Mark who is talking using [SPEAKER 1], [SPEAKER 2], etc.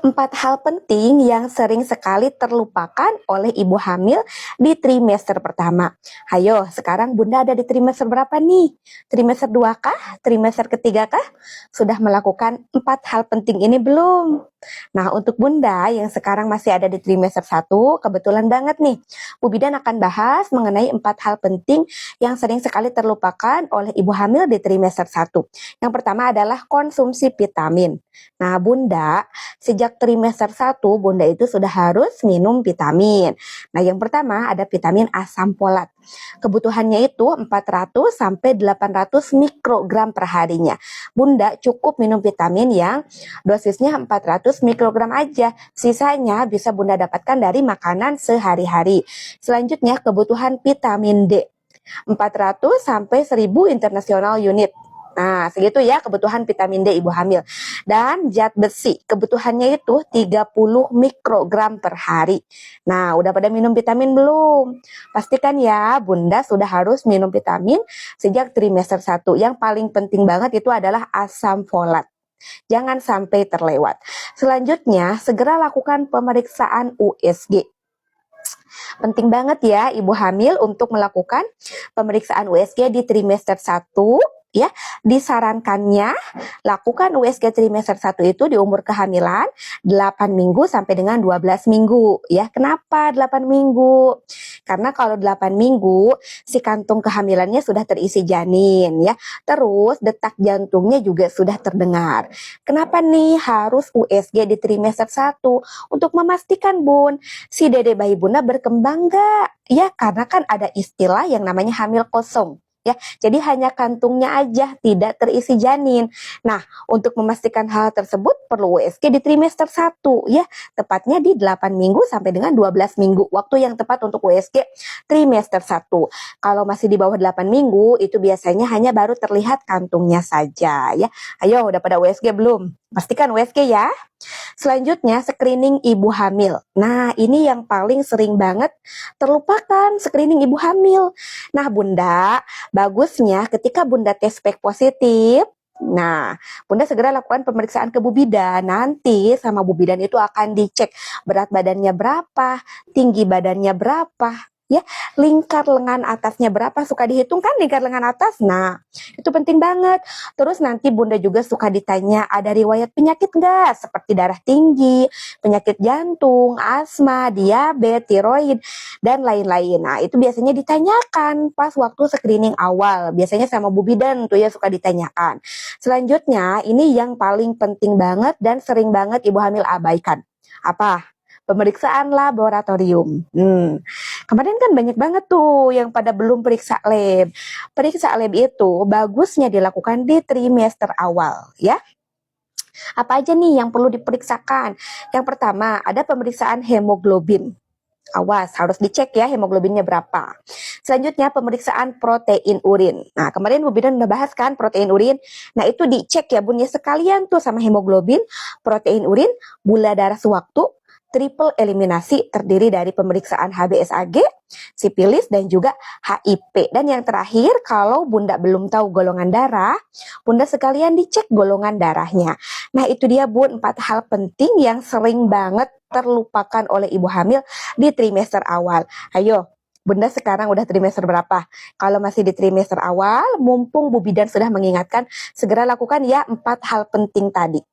[SPEAKER 1] 4 hal penting yang sering sekali terlupakan oleh ibu hamil di trimester pertama. Hayo, sekarang Bunda ada di trimester berapa nih? Trimester 2 kah? Trimester ketiga kah? Sudah melakukan 4 hal penting ini belum? Nah, untuk Bunda yang sekarang masih ada di trimester 1, kebetulan banget nih. Bu Bidan akan bahas mengenai 4 hal penting yang sering sekali terlupakan oleh ibu hamil di trimester 1. Yang pertama adalah konsumsi vitamin. Nah, Bunda, sejak trimester 1, Bunda itu sudah harus minum vitamin. Nah, yang pertama ada vitamin asam folat. Kebutuhannya itu 400 sampai 800 mikrogram per harinya. Bunda cukup minum vitamin yang dosisnya 400 mikrogram aja. Sisanya bisa Bunda dapatkan dari makanan sehari-hari. Selanjutnya kebutuhan vitamin D. 400 sampai 1000 international unit. Nah, segitu ya kebutuhan vitamin D ibu hamil. Dan zat besi, kebutuhannya itu 30 mikrogram per hari. Nah, udah pada minum vitamin belum? Pastikan ya, Bunda sudah harus minum vitamin sejak trimester 1. Yang paling penting banget itu adalah asam folat. Jangan sampai terlewat. Selanjutnya, segera lakukan pemeriksaan USG. Penting banget ya ibu hamil untuk melakukan pemeriksaan USG di trimester 1 ya. Disarankannya lakukan USG trimester 1 itu di umur kehamilan 8 minggu sampai dengan 12 minggu ya. Kenapa 8 minggu? Karena kalau 8 minggu si kantung kehamilannya sudah terisi janin ya. Terus detak jantungnya juga sudah terdengar. Kenapa nih harus USG di trimester 1? Untuk memastikan Bun, si dede bayi Bunda berkembang nggak? Ya, karena kan ada istilah yang namanya hamil kosong. Ya, jadi hanya kantungnya aja tidak terisi janin. Nah, untuk memastikan hal tersebut perlu USG di trimester 1 ya, tepatnya di 8 minggu sampai dengan 12 minggu. Waktu yang tepat untuk USG trimester 1. Kalau masih di bawah 8 minggu itu biasanya hanya baru terlihat kantungnya saja ya. Ayo, udah pada USG belum? Pastikan USG ya. Selanjutnya, screening ibu hamil. Nah, ini yang paling sering banget terlupakan, screening ibu hamil. Nah, Bunda, bagusnya ketika Bunda tes pack positif, nah, Bunda segera lakukan pemeriksaan ke Bu Bidan. Nanti sama Bu Bidan itu akan dicek berat badannya berapa, tinggi badannya berapa, ya, lingkar lengan atasnya berapa, suka dihitung kan lingkar lengan atas? Nah, itu penting banget. Terus nanti Bunda juga suka ditanya ada riwayat penyakit nggak? Seperti darah tinggi, penyakit jantung, asma, diabetes, tiroid, dan lain-lain. Nah, itu biasanya ditanyakan pas waktu screening awal. Biasanya sama Bu Bidan tuh ya suka ditanyakan. Selanjutnya, ini yang paling penting banget dan sering banget ibu hamil abaikan. Apa? Pemeriksaan laboratorium. Kemarin kan banyak banget tuh yang pada belum periksa lab. Periksa lab itu bagusnya dilakukan di trimester awal ya. Apa aja nih yang perlu diperiksakan? Yang pertama ada pemeriksaan hemoglobin. Awas, harus dicek ya hemoglobinnya berapa. Selanjutnya pemeriksaan protein urin. Nah, kemarin Bu Bidan udah bahas kan protein urin. Nah, itu dicek ya Bun ya sekalian tuh sama hemoglobin, protein urin, gula darah sewaktu, triple eliminasi terdiri dari pemeriksaan HBsAg, sipilis, dan juga HIV. Dan yang terakhir, kalau Bunda belum tahu golongan darah, Bunda sekalian dicek golongan darahnya. Nah, itu dia Bun, 4 hal penting yang sering banget terlupakan oleh ibu hamil di trimester awal. Ayo, Bunda sekarang udah trimester berapa? Kalau masih di trimester awal, mumpung Bu Bidan sudah mengingatkan, segera lakukan ya 4 hal penting tadi.